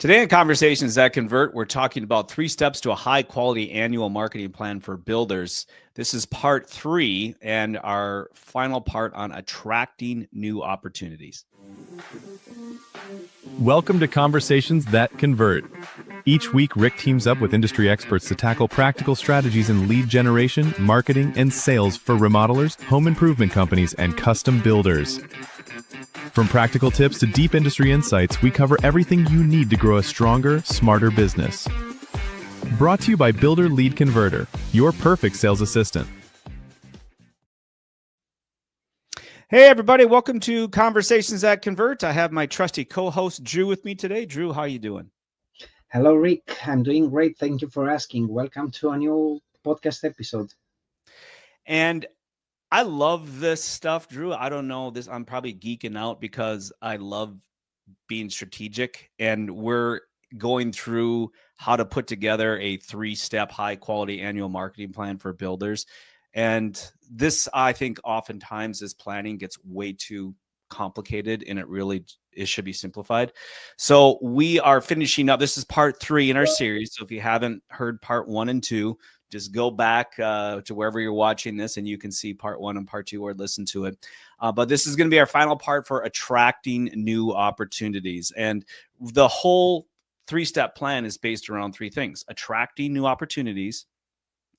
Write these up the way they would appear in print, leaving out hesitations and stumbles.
Today in Conversations That Convert, we're talking about 3 steps to a high-quality annual marketing plan for builders. This is part 3 and our final part on attracting new opportunities. Welcome to Conversations That Convert. Each week, Rick teams up with industry experts to tackle practical strategies in lead generation, marketing, and sales for remodelers, home improvement companies, and custom builders. From practical tips to deep industry insights, we cover everything you need to grow a stronger, smarter business. Brought to you by Builder Lead Converter, your perfect sales assistant. Hey, everybody. Welcome to Conversations That Convert. I have my trusty co-host, Drew, with me today. Drew, how are you doing? Hello, Rick. I'm doing great. Thank you for asking. Welcome to a new podcast episode. And I love this stuff, Drew. I don't know this. I'm probably geeking out because I love being strategic, and we're going through how to put together a 3-step high quality annual marketing plan for builders. And this, I think, oftentimes this planning gets way too complicated, and it should be simplified. So we are finishing up. This is part 3 in our series. So if you haven't heard part 1 and 2, just go back to wherever you're watching this, and you can see part 1 and part 2 or listen to it. But this is going to be our final part for attracting new opportunities. And the whole 3-step plan is based around 3 things: attracting new opportunities,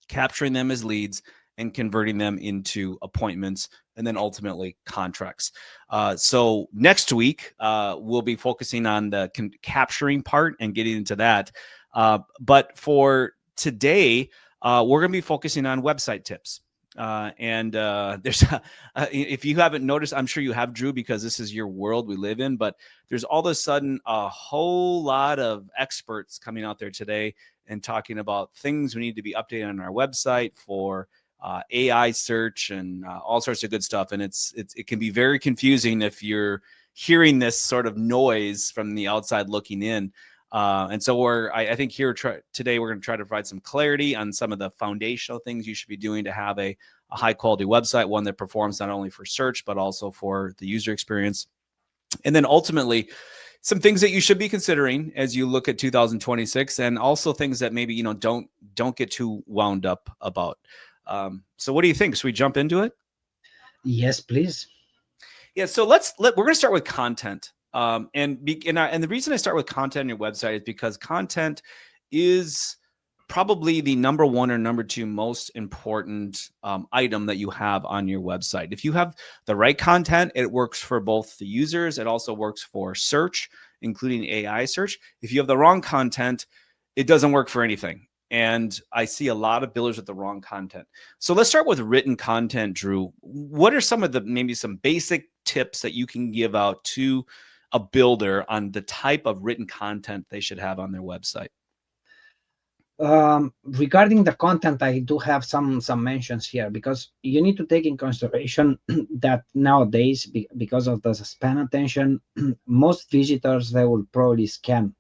capturing them as leads, and converting them into appointments, and then ultimately contracts. So next week, we'll be focusing on the capturing part and getting into that. But for today, we're going to be focusing on website tips. There's, if you haven't noticed, I'm sure you have, Drew, because this is your world we live in, but there's all of a sudden a whole lot of experts coming out there today and talking about things we need to be updated on our website for AI search and all sorts of good stuff. And it can be very confusing if you're hearing this sort of noise from the outside looking in. And so I think today we're going to try to provide some clarity on some of the foundational things you should be doing to have a high quality website, one that performs not only for search, but also for the user experience. And then ultimately, some things that you should be considering as you look at 2026, and also things that maybe, don't get too wound up about. So what do you think? Should we jump into it? Yes, please. Yeah. So we're going to start with content. And the reason I start with content on your website is because content is probably the number 1 or number 2 most important item that you have on your website. If you have the right content, it works for both the users. It also works for search, including AI search. If you have the wrong content, it doesn't work for anything. And I see a lot of builders with the wrong content. So let's start with written content, Drew. What are some of maybe some basic tips that you can give out to a builder on the type of written content they should have on their website? Regarding the content, I do have some mentions here, because you need to take in consideration that nowadays, because of the span attention, most visitors, they will probably scan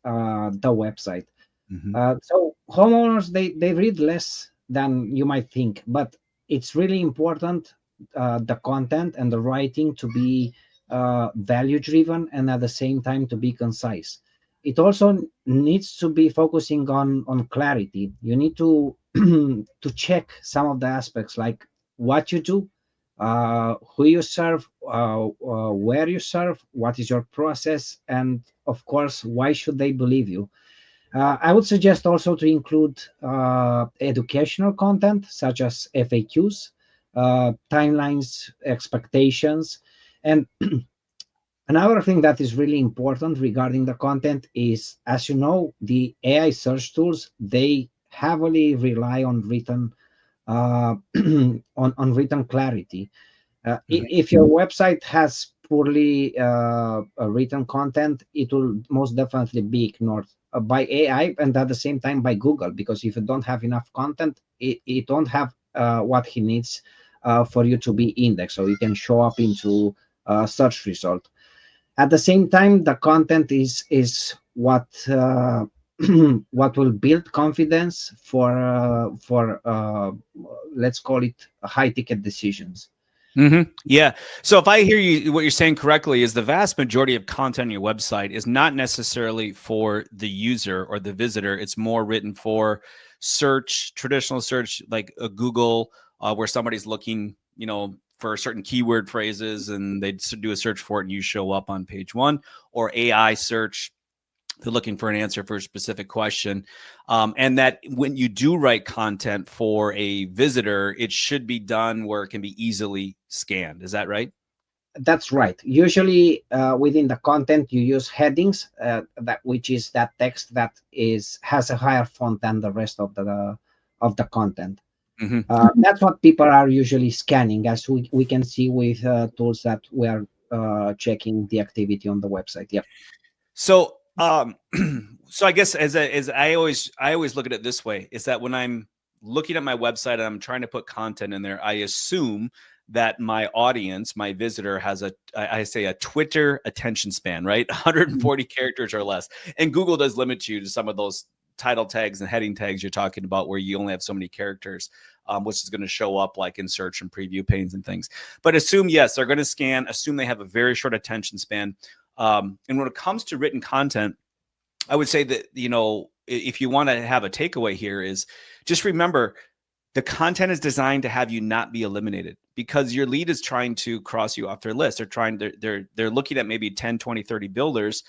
the website. Mm-hmm. So homeowners, they read less than you might think, but it's really important the content and the writing to be value driven, and at the same time to be concise. It also needs to be focusing on clarity. You need to to check some of the aspects, like what you do, who you serve, where you serve, what is your process, and of course, why should they believe you. I would suggest also to include educational content such as FAQs, timelines, expectations. And another thing that is really important regarding the content is, as you know, the AI search tools, they heavily rely on written on written clarity. If your website has poorly written content, it will most definitely be ignored by AI, and at the same time by Google, because if you don't have enough content, it don't have what he needs for you to be indexed, so you can show up into search result. At the same time, the content is what what will build confidence for let's call it high ticket decisions. Yeah. So if I hear you, what you're saying correctly is the vast majority of content on your website is not necessarily for the user or the visitor. It's more written for search, traditional search, like a Google, where somebody's looking, for certain keyword phrases and they do a search for it and you show up on page one, or AI search. They're looking for an answer for a specific question. And that when you do write content for a visitor, it should be done where it can be easily scanned. Is that right? That's right. Usually, within the content, you use headings, which is that text that has a higher font than the rest of the content. Mm-hmm. That's what people are usually scanning, as we can see with tools that we are checking the activity on the website. Yep. So, so I guess as I always look at it this way, is that when I'm looking at my website and I'm trying to put content in there, I assume that my audience, my visitor, has I say a Twitter attention span, right? 140 characters or less. And Google does limit you to some of those title tags and heading tags you're talking about, where you only have so many characters, which is going to show up like in search and preview panes and things. But assume, yes, they're going to scan, assume they have a very short attention span. And when it comes to written content, I would say that, if you want to have a takeaway here, is just remember the content is designed to have you not be eliminated, because your lead is trying to cross you off their list. They're looking at maybe 10, 20, 30 builders.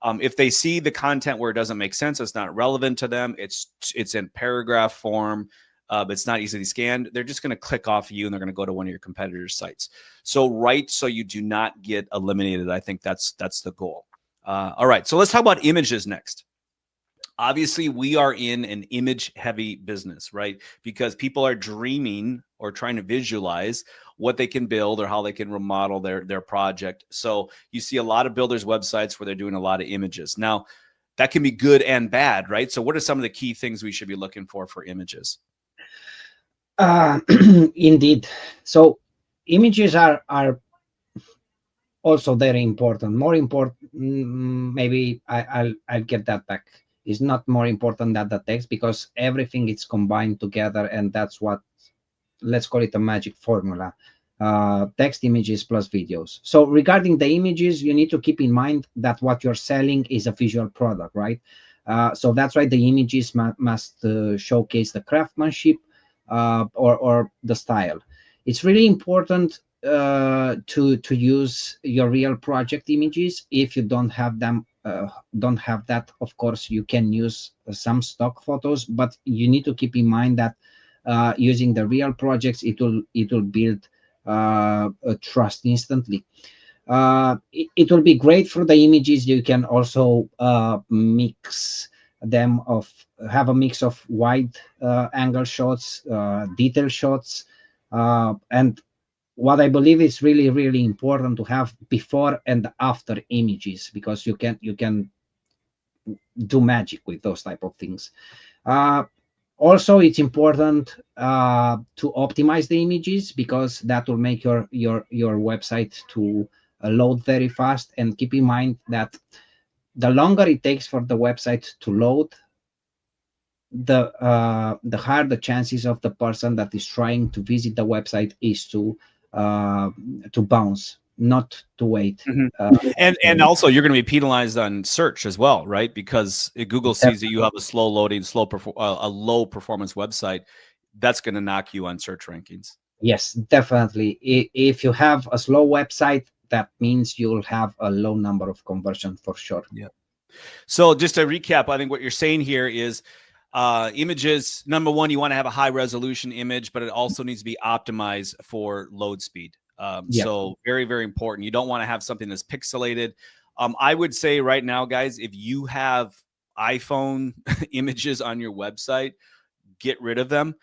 If they see the content where it doesn't make sense, it's not relevant to them, it's in paragraph form, it's not easily scanned, they're just going to click off you and they're going to go to one of your competitors' sites. So write so you do not get eliminated. I think that's the goal. All right, so let's talk about images next. Obviously, we are in an image-heavy business, right? Because people are dreaming or trying to visualize what they can build or how they can remodel their project. So you see a lot of builders' websites where they're doing a lot of images. Now, that can be good and bad, right? So what are some of the key things we should be looking for images? Indeed. So images are also very important. More important, maybe I'll get that back. It's not more important than the text, because everything is combined together, and that's what, let's call it a magic formula. Text, images plus videos. So regarding the images, you need to keep in mind that what you're selling is a visual product, right? So that's why the images must showcase the craftsmanship, or the style. It's really important to use your real project images. If you don't have them, don't have that, of course you can use some stock photos, but you need to keep in mind that using the real projects, it will build a trust instantly. It will be great for the images. You can also have a mix of wide angle shots, detail shots, and what I believe is really, really important to have before and after images, because you can do magic with those type of things. Also, it's important to optimize the images, because that will make your website to load very fast. And keep in mind that the longer it takes for the website to load, the higher the chances of the person that is trying to visit the website is to bounce, not to wait. Mm-hmm. And also you're going to be penalized on search as well, right? Because Google sees that you have a slow loading, a low performance website. That's going to knock you on search rankings. Yes, definitely. If you have a slow website, that means you'll have a low number of conversion for sure. Yeah. So just to recap, I think what you're saying here is images. Number one, you want to have a high resolution image, but it also needs to be optimized for load speed. So very, very important. You don't want to have something that's pixelated. I would say right now, guys, if you have iPhone images on your website, get rid of them.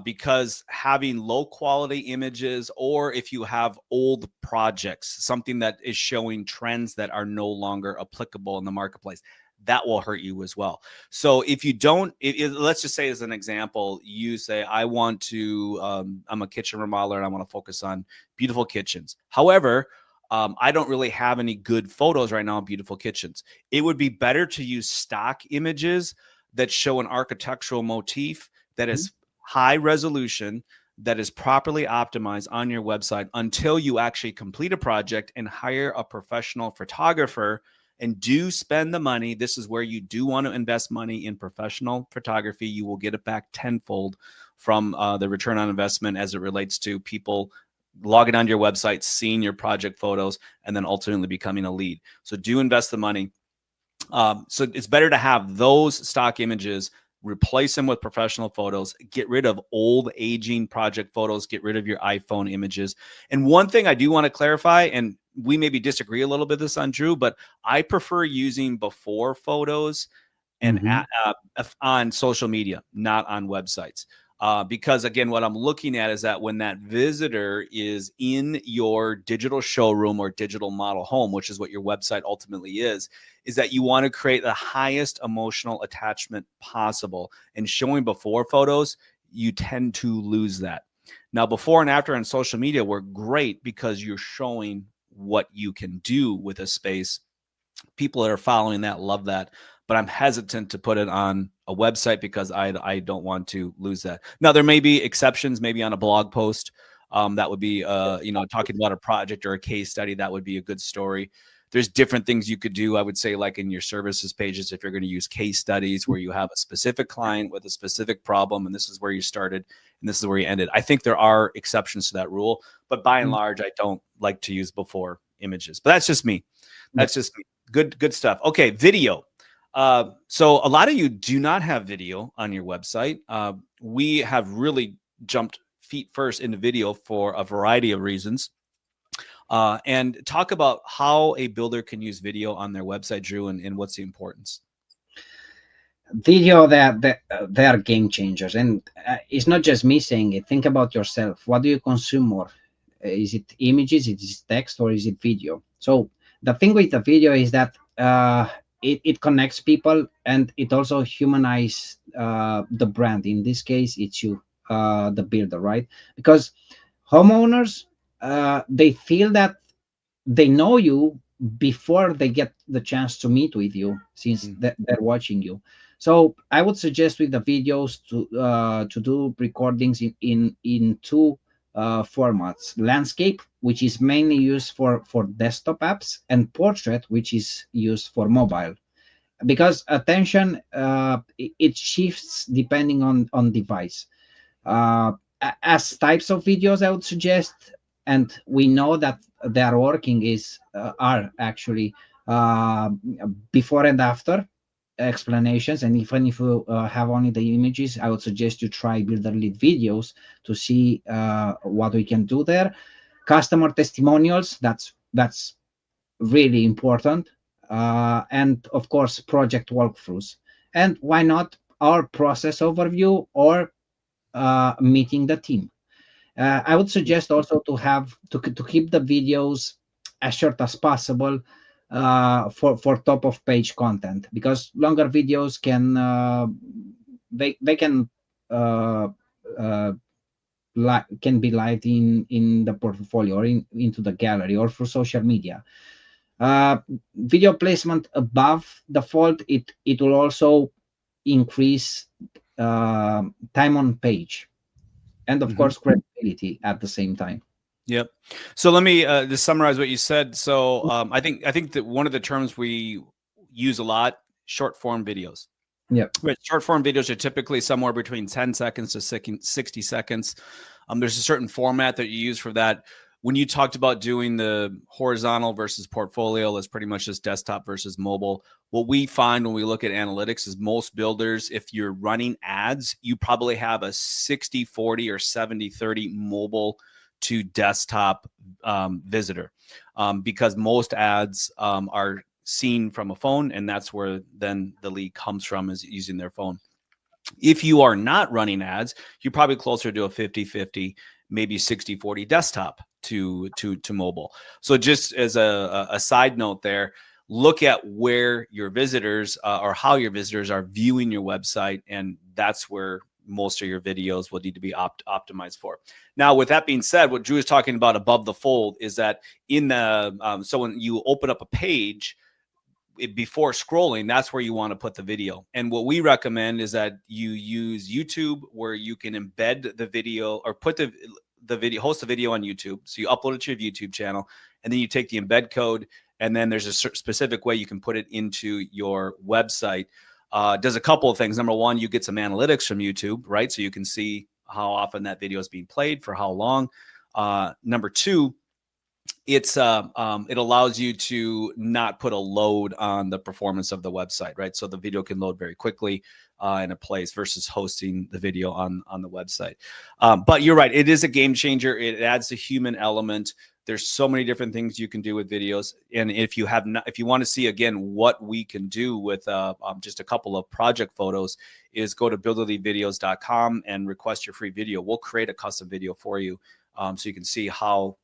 Because having low quality images, or if you have old projects, something that is showing trends that are no longer applicable in the marketplace, that will hurt you as well. So if you don't, let's just say as an example, you say, I'm a kitchen remodeler and I want to focus on beautiful kitchens. However, I don't really have any good photos right now of beautiful kitchens. It would be better to use stock images that show an architectural motif that is high resolution, that is properly optimized on your website until you actually complete a project and hire a professional photographer and do spend the money. This is where you do want to invest money in professional photography. You will get it back tenfold from the return on investment as it relates to people logging onto your website, seeing your project photos, and then ultimately becoming a lead. So do invest the money. So it's better to have those stock images, replace them with professional photos, get rid of old aging project photos, get rid of your iPhone images. And one thing I do want to clarify, and we maybe disagree a little bit this on Drew, but I prefer using before photos and on social media, not on websites. Because again, what I'm looking at is that when that visitor is in your digital showroom or digital model home, which is what your website ultimately is that you want to create the highest emotional attachment possible. And showing before photos, you tend to lose that. Now, before and after on social media were great because you're showing what you can do with a space. People that are following that love that, but I'm hesitant to put it on a website because I don't want to lose that. Now, there may be exceptions, maybe on a blog post. That would be, talking about a project or a case study. That would be a good story. There's different things you could do, I would say, like in your services pages, if you're going to use case studies where you have a specific client with a specific problem, and this is where you started and this is where you ended. I think there are exceptions to that rule, but by and large, I don't like to use before images. But that's just me. That's just me. Good stuff. Okay, video. So a lot of you do not have video on your website. We have really jumped feet first into video for a variety of reasons. And talk about how a builder can use video on their website, Drew, and what's the importance. Video, they are game changers, and it's not just me saying it. Think about yourself. What do you consume more? Is it images, is it text, or is it video? So the thing with the video is that it connects people, and it also humanizes the brand. In this case, it's you, the builder, right? Because homeowners, they feel that they know you before they get the chance to meet with you, since they're watching you. So I would suggest with the videos to do recordings in two formats: landscape, which is mainly used for desktop apps, and portrait, which is used for mobile. Because attention, it shifts depending on device. As types of videos, I would suggest, and we know that they are working, are actually before and after explanations. And even if you have only the images, I would suggest you try builder lead videos to see what we can do there. Customer testimonials, that's really important. And of course, project walkthroughs. And why not our process overview, or meeting the team. I would suggest also to keep the videos as short as possible for top of page content, because longer videos can they can can be live in the portfolio, or into the gallery, or for social media. Video placement above the fold, it will also increase time on page, and of course credibility at the same time. Yep. So let me just summarize what you said. So I think that one of the terms we use a lot, short form videos. Yeah. Right. Short form videos are typically somewhere between 10 seconds to 60 seconds. There's a certain format that you use for that. When you talked about doing the horizontal versus portfolio, that's pretty much just desktop versus mobile. What we find when we look at analytics is most builders, if you're running ads, you probably have a 60-40 or 70-30 mobile to desktop visitor, because most ads are seen from a phone, and that's where then the lead comes from, is using their phone. If you are not running ads, you're probably closer to a 50-50, maybe 60-40 desktop to mobile. So just as a side note there, look at where your visitors or how your visitors are viewing your website, and that's where most of your videos will need to be optimized for. Now, with that being said, what Drew is talking about above the fold is that in the so when you open up a page, before scrolling, that's where you want to put the video. And what we recommend is that you use YouTube, where you can embed the video or put the video, host a video on YouTube. So you upload it to your YouTube channel, and then you take the embed code, and then there's a specific way you can put it into your website. Does a couple of things. Number one, you get some analytics from YouTube, right? So you can see how often that video is being played, for how long. Number two, it allows you to not put a load on the performance of the website, right? So the video can load very quickly in a place versus hosting the video on the website. But you're right, it is a game changer. It adds a human element. There's so many different things you can do with videos. And if you want to see again what we can do with just a couple of project photos, is go to builderleadvideos.com and request your free video. We'll create a custom video for you, so you can see how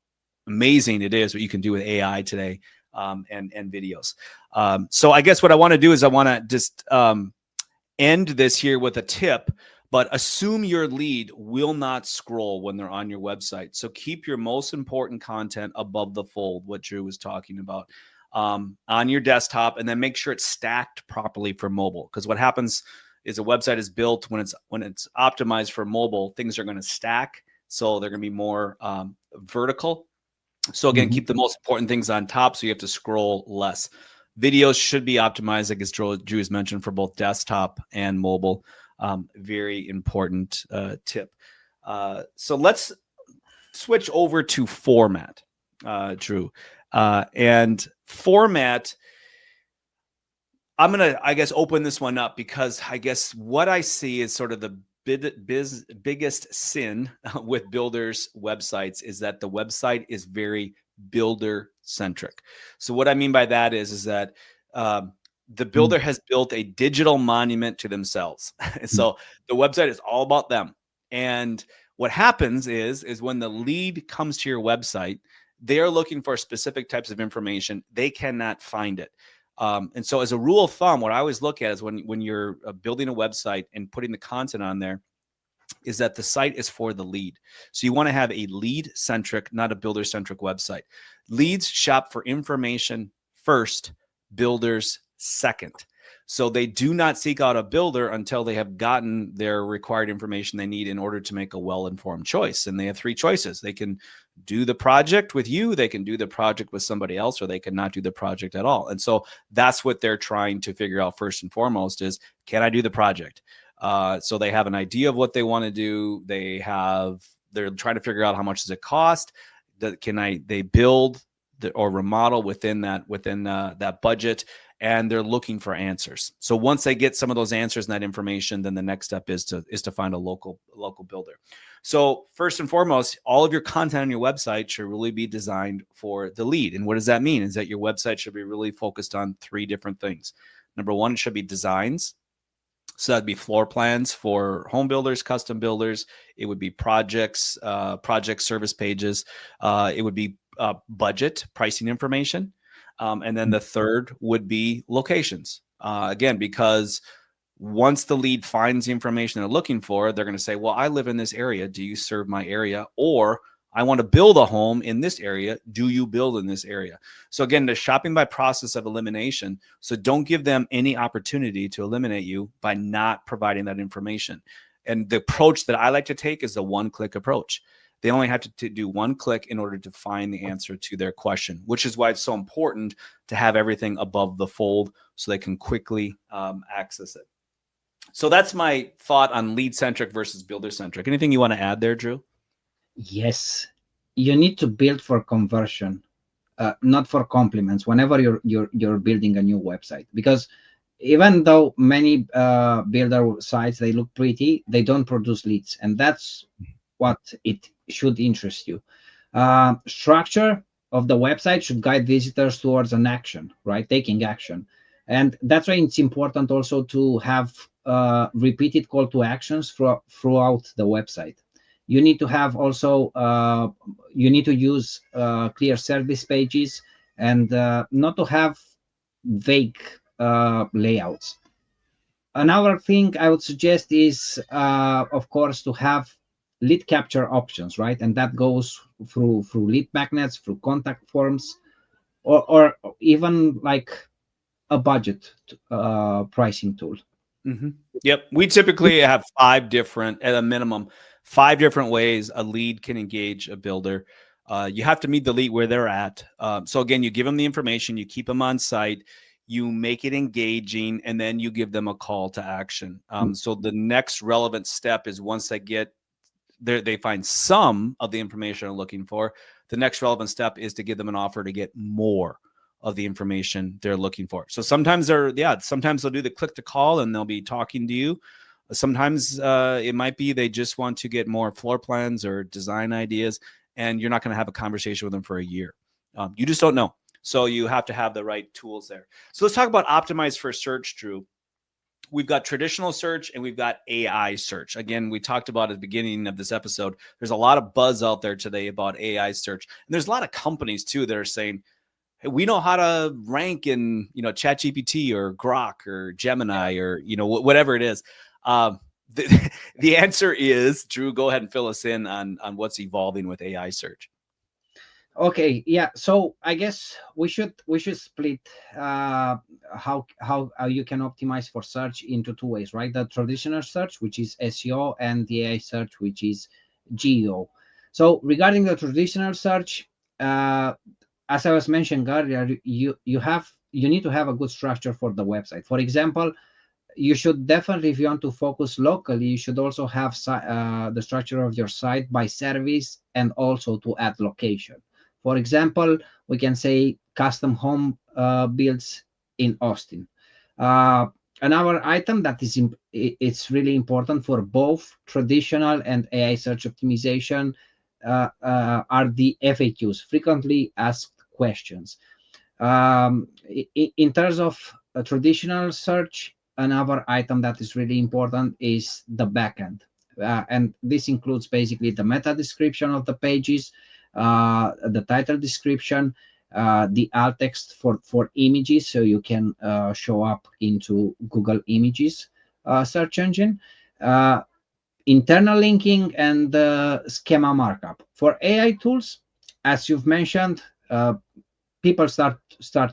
amazing it is what you can do with AI today, and videos. So I guess what I want to do is I want to just end this here with a tip. But assume your lead will not scroll when they're on your website. So keep your most important content above the fold, what Drew was talking about, on your desktop, and then make sure it's stacked properly for mobile. Because what happens is a website is built when it's optimized for mobile, things are going to stack. So they're going to be more vertical. So again, keep the most important things on top, so you have to scroll less. Videos should be optimized, like as Drew has mentioned, for both desktop and mobile. Very important tip. So let's switch over to format, Drew. And format, I'm going to, I guess, open this one up, because I guess what I see is sort of the biggest sin with builders' websites is that the website is very builder centric. So what I mean by that is that the builder has built a digital monument to themselves. So the website is all about them. And what happens is when the lead comes to your website, they are looking for specific types of information. They cannot find it. And so as a rule of thumb, what I always look at is when you're building a website and putting the content on there, is that the site is for the lead. So you want to have a lead-centric, not a builder-centric website. Leads shop for information first, builders second. So they do not seek out a builder until they have gotten their required information they need in order to make a well-informed choice. And they have three choices. They can do the project with you, they can do the project with somebody else, or they can not do the project at all. And so that's what they're trying to figure out first and foremost is, can I do the project? So they have an idea of what they want to do. They're trying to figure out how much does it cost. They build or remodel within that budget, and they're looking for answers. So once they get some of those answers and that information, then the next step is to find a local builder. So first and foremost, all of your content on your website should really be designed for the lead. And what does that mean? Is that your website should be really focused on three different things. Number one, it should be designs. So that'd be floor plans for home builders, custom builders. It would be projects, project service pages. It would be budget, pricing information. And then the third would be locations. Again, because once the lead finds the information they're looking for, they're going to say, well, I live in this area. Do you serve my area? Or I want to build a home in this area. Do you build in this area? So again, the shopping by process of elimination. So don't give them any opportunity to eliminate you by not providing that information. And the approach that I like to take is the one-click approach. They only have to do one click in order to find the answer to their question, which is why it's so important to have everything above the fold so they can quickly access it. So that's my thought on lead-centric versus builder-centric. Anything you want to add there, Drew? Yes, you need to build for conversion, not for compliments. Whenever you're building a new website, because even though many builder sites, they look pretty, they don't produce leads, and that's what it should interest you. Structure of the website should guide visitors towards an action, right? Taking action. And that's why it's important also to have repeated call to actions throughout the website. You need to have also, you need to use clear service pages and not to have vague layouts. Another thing I would suggest is, of course, to have lead capture options, right? And that goes through lead magnets, through contact forms, or even like a budget pricing tool. Mm-hmm. Yep. We typically have at a minimum, 5 different ways a lead can engage a builder. You have to meet the lead where they're at. So again, you give them the information, you keep them on site, you make it engaging, and then you give them a call to action. So the next relevant step is once they find some of the information they're looking for, the next relevant step is to give them an offer to get more of the information they're looking for. So sometimes they'll do the click to call and they'll be talking to you. Sometimes it might be they just want to get more floor plans or design ideas, and you're not going to have a conversation with them for a year. You just don't know. So you have to have the right tools there. So let's talk about optimize for search, Drew. We've got traditional search and we've got AI search. Again, we talked about at the beginning of this episode, there's a lot of buzz out there today about AI search. And there's a lot of companies too that are saying, hey, we know how to rank in, ChatGPT or Grok or Gemini or, whatever it is. The answer is, Drew, go ahead and fill us in on what's evolving with AI search. Okay, yeah. So I guess we should split how you can optimize for search into 2 ways, right? The traditional search, which is SEO, and the AI search, which is GEO. So regarding the traditional search, as I was mentioning earlier, you need to have a good structure for the website. For example, you should definitely, if you want to focus locally, you should also have the structure of your site by service and also to add location. For example, we can say custom home builds in Austin. Another item that it's really important for both traditional and AI search optimization are the FAQs, frequently asked questions. In terms of a traditional search, another item that is really important is the backend. And this includes basically the meta description of the pages, the title description, the alt text for images, so you can show up into Google Images search engine, internal linking, and schema markup. For AI tools, as you've mentioned, people start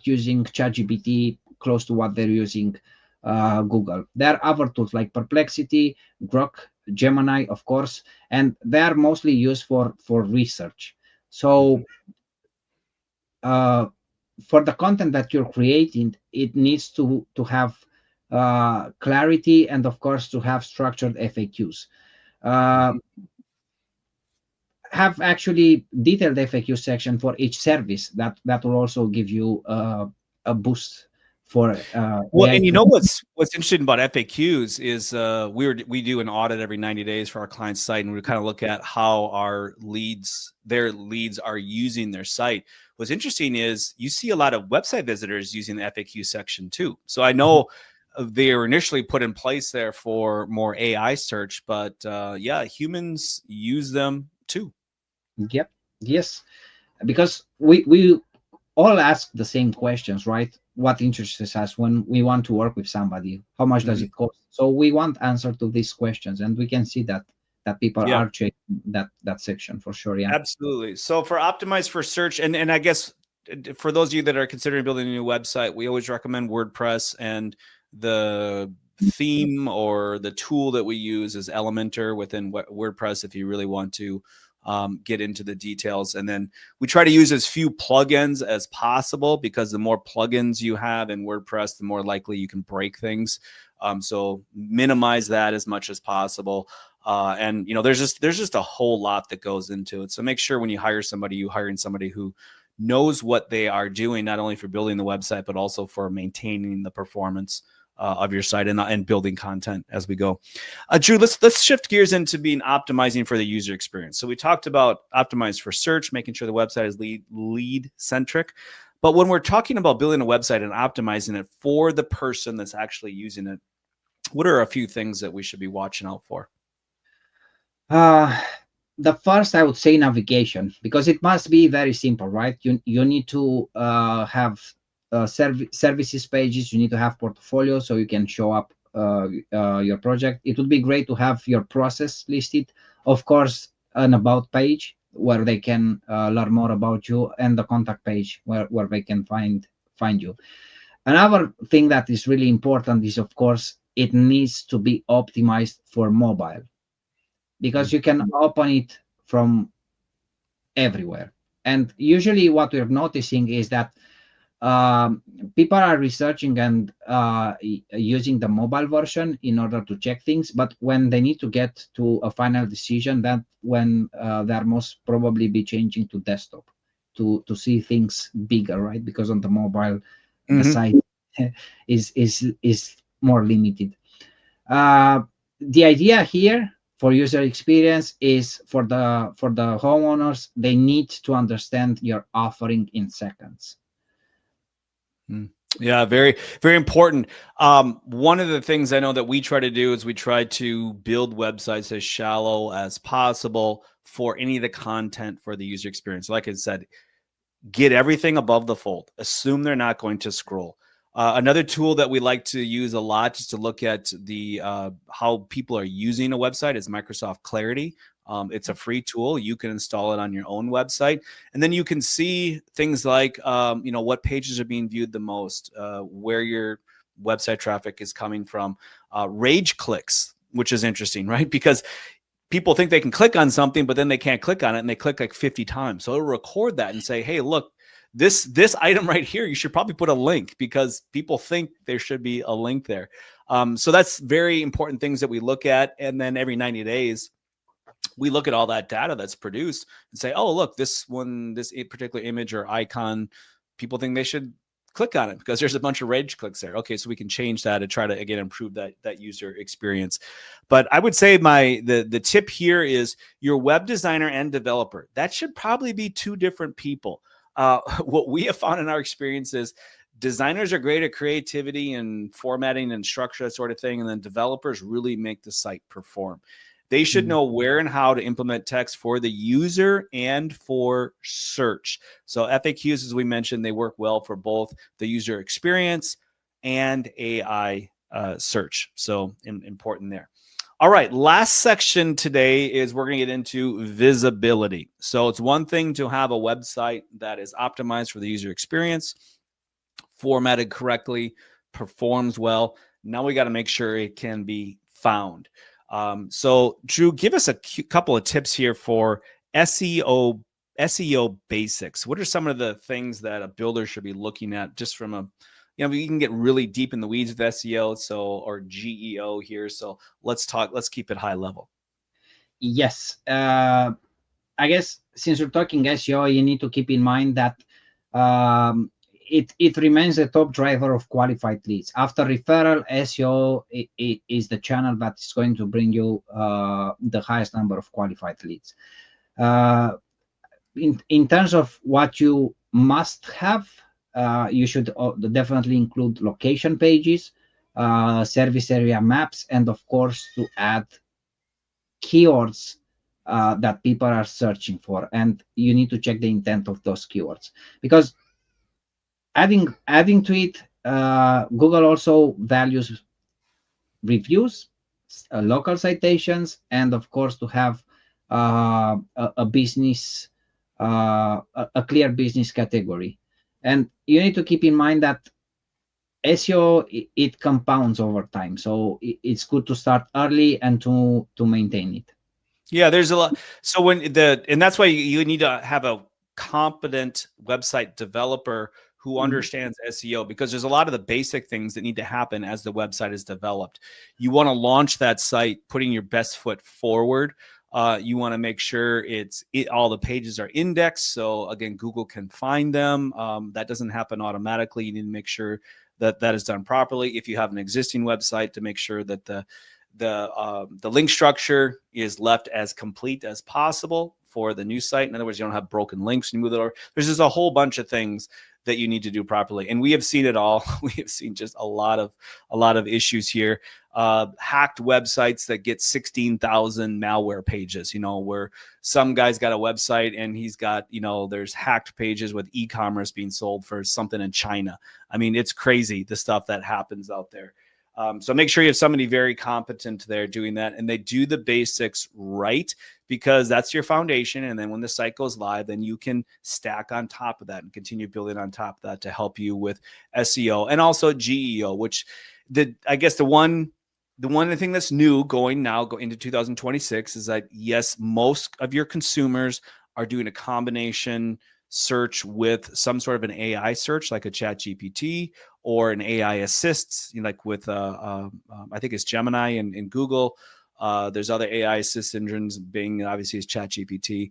using ChatGPT close to what they're using Google. There are other tools like Perplexity, Grok, Gemini, of course, and they are mostly used for research. So for the content that you're creating, it needs to have clarity, and of course to have structured FAQs. Have actually detailed FAQ section for each service that will also give you a boost for well, AI and tools. what's interesting about FAQs is we do an audit every 90 days for our client's site, and we kind of look at how their leads are using their site. What's interesting is you see a lot of website visitors using the FAQ section too. So I know they were initially put in place there for more AI search, but humans use them too. Yep. Yes, because we all ask the same questions, right? What interests us when we want to work with somebody? How much does Mhm. it cost? So we want answer to these questions, and we can see that people Yeah. are checking that section for sure. Yeah. Absolutely. So for optimize for search, and I guess for those of you that are considering building a new website, we always recommend WordPress, and the theme or the tool that we use is Elementor within WordPress if you really want to get into the details. And then we try to use as few plugins as possible, because the more plugins you have in WordPress, the more likely you can break things. So minimize that as much as possible. And there's just a whole lot that goes into it. So make sure when you hire somebody, you're hiring somebody who knows what they are doing, not only for building the website, but also for maintaining the performance of your site and building content as we go. Drew, let's shift gears into optimizing for the user experience. So we talked about optimize for search, making sure the website is lead centric. But when we're talking about building a website and optimizing it for the person that's actually using it, what are a few things that we should be watching out for? The first, I would say navigation, because it must be very simple, right? You need to have services pages. You need to have portfolio so you can show up your project. It would be great to have your process listed, of course, an about page where they can learn more about you, and the contact page where they can find you. Another thing that is really important is, of course, it needs to be optimized for mobile, because you can open it from everywhere. And usually what we're noticing is that um, people are researching and using the mobile version in order to check things, but when they need to get to a final decision, that when they're most probably be changing to desktop to see things bigger, right? Because on the mobile, the size is more limited. uh, the idea here for user experience is for the homeowners, they need to understand your offering in seconds. Yeah, very, very important. One of the things I know that we try to do is we try to build websites as shallow as possible for any of the content for the user experience. Like I said, get everything above the fold. Assume they're not going to scroll. Another tool that we like to use a lot just to look at the how people are using a website is Microsoft Clarity. It's a free tool. You can install it on your own website, and then you can see things like what pages are being viewed the most, where your website traffic is coming from, rage clicks, which is interesting, right? Because people think they can click on something, but then they can't click on it, and they click like 50 times. So it'll record that and say, hey, look, this item right here, you should probably put a link, because people think there should be a link there. So that's very important things that we look at. And then every 90 days, we look at all that data that's produced and say, oh, look, this particular image or icon, people think they should click on it because there's a bunch of rage clicks there. Okay, so we can change that and try to, again, improve that user experience. But I would say the tip here is your web designer and developer, that should probably be two different people. What we have found in our experience is designers are great at creativity and formatting and structure, that sort of thing. And then developers really make the site perform. They should know where and how to implement text for the user and for search. So FAQs, as we mentioned, they work well for both the user experience and AI search. So important there. All right, last section today is we're going to get into visibility. So it's one thing to have a website that is optimized for the user experience, formatted correctly, performs well. Now we got to make sure it can be found. So Drew, give us a couple of tips here for SEO basics. What are some of the things that a builder should be looking at, just from a, we can get really deep in the weeds with SEO, or GEO here. So let's keep it high level. Yes. I guess since we're talking SEO, you need to keep in mind that it remains the top driver of qualified leads. After referral, SEO is the channel that is going to bring you the highest number of qualified leads. In terms of what you must have, you should definitely include location pages, service area maps, and of course to add keywords that people are searching for. And you need to check the intent of those keywords, because adding to it, Google also values reviews, local citations, and of course to have a business, a clear business category. And you need to keep in mind that SEO, it compounds over time, so it's good to start early and to maintain it. Yeah, there's a lot. So and that's why you need to have a competent website developer who understands SEO, because there's a lot of the basic things that need to happen as the website is developed. You want to launch that site putting your best foot forward. You want to make sure all the pages are indexed, so again, Google can find them. That doesn't happen automatically. You need to make sure that is done properly. If you have an existing website, to make sure that the link structure is left as complete as possible for the new site. In other words, you don't have broken links when you move it over. There's just a whole bunch of things that you need to do properly, and we have seen it all. We have seen just a lot of issues here. Hacked websites that get 16,000 malware pages. Where some guy's got a website and he's got there's hacked pages with e-commerce being sold for something in China. I mean, it's crazy the stuff that happens out there. So make sure you have somebody very competent there doing that, and they do the basics right, because that's your foundation. And then when the site goes live, then you can stack on top of that and continue building on top of that to help you with SEO and also GEO, which I guess the one thing that's new go into 2026 is that, yes, most of your consumers are doing a combination search with some sort of an AI search, like a Chat GPT or an AI assist, like with I think it's Gemini and Google. There's other AI assist engines. Bing obviously is Chat GPT,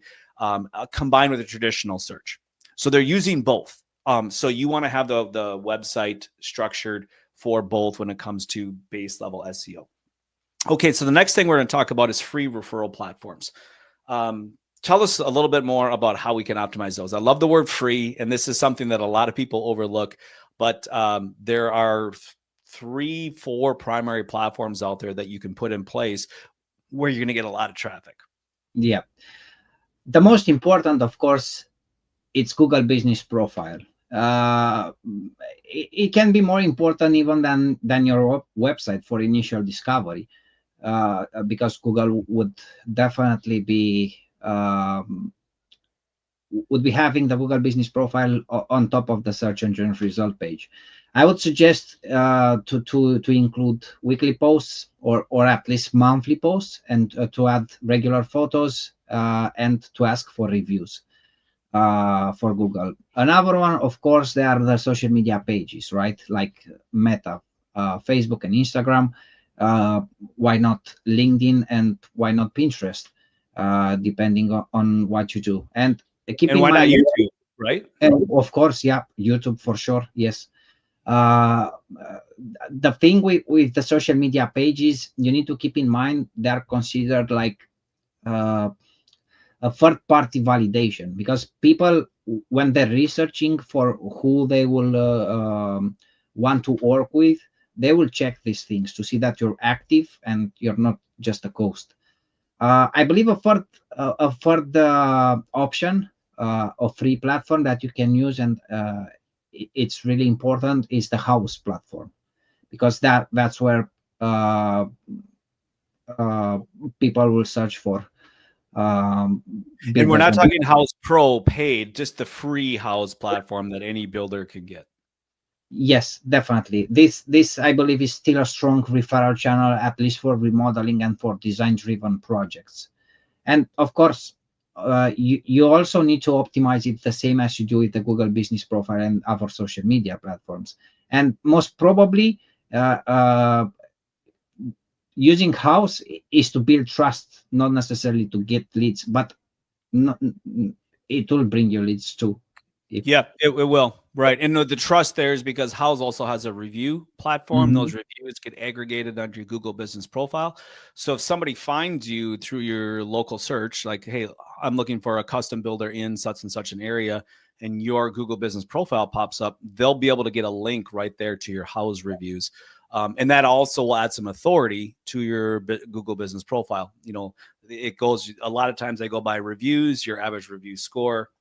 combined with a traditional search. So they're using both. So you want to have the website structured for both when it comes to base level SEO. Okay, so the next thing we're going to talk about is free referral platforms. Tell us a little bit more about how we can optimize those. I love the word free, and this is something that a lot of people overlook, but there are 3-4 primary platforms out there that you can put in place where you're going to get a lot of traffic. Yeah. The most important, of course, it's Google Business Profile. It can be more important even than your website for initial discovery, because Google would definitely be having the Google Business Profile on top of the search engine result page. I would suggest to include weekly posts or at least monthly posts, and to add regular photos, and to ask for reviews for Google. Another one, of course, there are the social media pages, right? Like Meta, Facebook and Instagram. Why not LinkedIn, and why not Pinterest, depending on what you do. And keep And in why not mind, YouTube, right? and of course, yeah, YouTube for sure. Yes. Uh, the thing with the social media pages, you need to keep in mind they're considered like uh, a third-party validation, because people, when they're researching for who they will want to work with, they will check these things to see that you're active and you're not just a ghost. I believe a third option of free platform that you can use, and it's really important, is the house platform, because that's where uh, people will search for. And we're Builders not and talking House Pro paid, just the free House platform that any builder can get. Yes, definitely. This I believe is still a strong referral channel, at least for remodeling and for design-driven projects. And of course, you also need to optimize it the same as you do with the Google Business Profile and other social media platforms. And most probably, using House is to build trust, not necessarily to get leads, but not, it will bring you leads too. Yeah, it will. Right. And the trust there is because House also has a review platform. Mhm. Those reviews get aggregated under your Google Business Profile. So if somebody finds you through your local search, like, hey, I'm looking for a custom builder in such and such an area, and your Google Business Profile pops up, they'll be able to get a link right there to your House reviews. And that also will add some authority to your Google Business Profile. It goes, a lot of times they go by reviews, your average review score.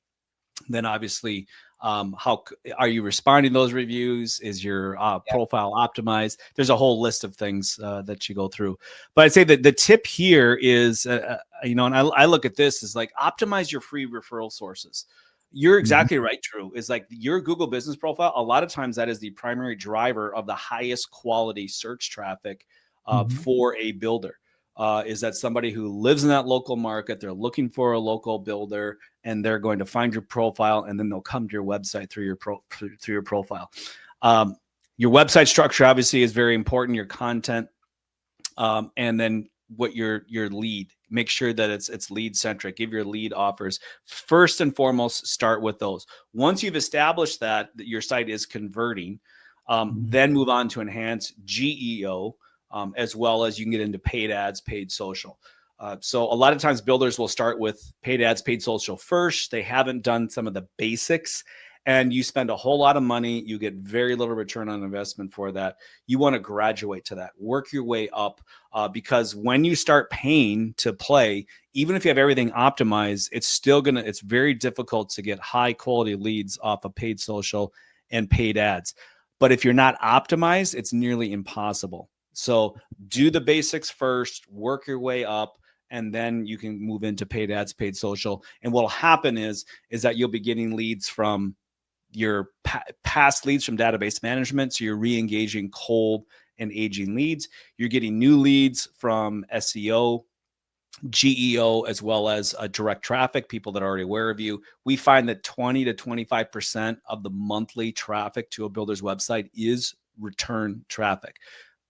Then obviously, how are you responding to those reviews? Is your profile optimized? There's a whole list of things that you go through. But I'd say that the tip here is, and I look at this as like, optimize your free referral sources. You're exactly right, Drew. Is like your Google Business Profile. A lot of times that is the primary driver of the highest quality search traffic for a builder. Is that somebody who lives in that local market? They're looking for a local builder, and they're going to find your profile, and then they'll come to your website through your profile. Your website structure obviously is very important. Your content, and then what your lead. Make sure that it's lead centric. Give your lead offers first and foremost. Start with those. Once you've established that your site is converting, then move on to enhance GEO. As well as you can get into paid ads, paid social. So a lot of times builders will start with paid ads, paid social first. They haven't done some of the basics, and you spend a whole lot of money. You get very little return on investment for that. You want to graduate to that, work your way up, because when you start paying to play, even if you have everything optimized, it's very difficult to get high quality leads off of paid social and paid ads. But if you're not optimized, it's nearly impossible. So do the basics first, work your way up, and then you can move into paid ads, paid social. And what'll happen is that you'll be getting leads from your past leads from database management. So you're re-engaging cold and aging leads. You're getting new leads from SEO, GEO, as well as direct traffic, people that are already aware of you. We find that 20 to 25% of the monthly traffic to a builder's website is return traffic.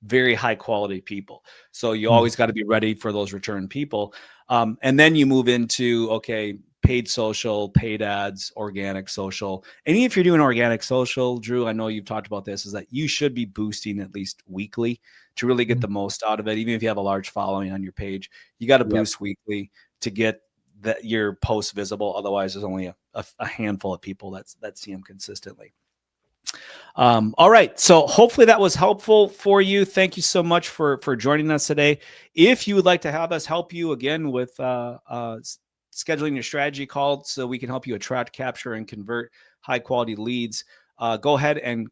Very high quality people. So you always got to be ready for those return people. And then you move into, okay, paid social, paid ads, organic social. And even if you're doing organic social, Drew, I know you've talked about this, is that you should be boosting at least weekly to really get the most out of it. Even if you have a large following on your page, you got to boost weekly to get your posts visible. Otherwise, there's only a handful of people that see them consistently. All right. So hopefully that was helpful for you. Thank you so much for joining us today. If you would like to have us help you again with scheduling your strategy call so we can help you attract, capture, and convert high quality leads, go ahead and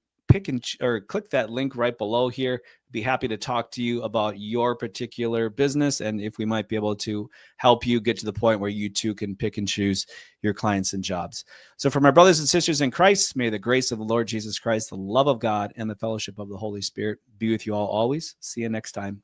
click that link right below here. Be happy to talk to you about your particular business and if we might be able to help you get to the point where you too can pick and choose your clients and jobs. So for my brothers and sisters in Christ, may the grace of the Lord Jesus Christ, the love of God, and the fellowship of the Holy Spirit be with you all always. See you next time.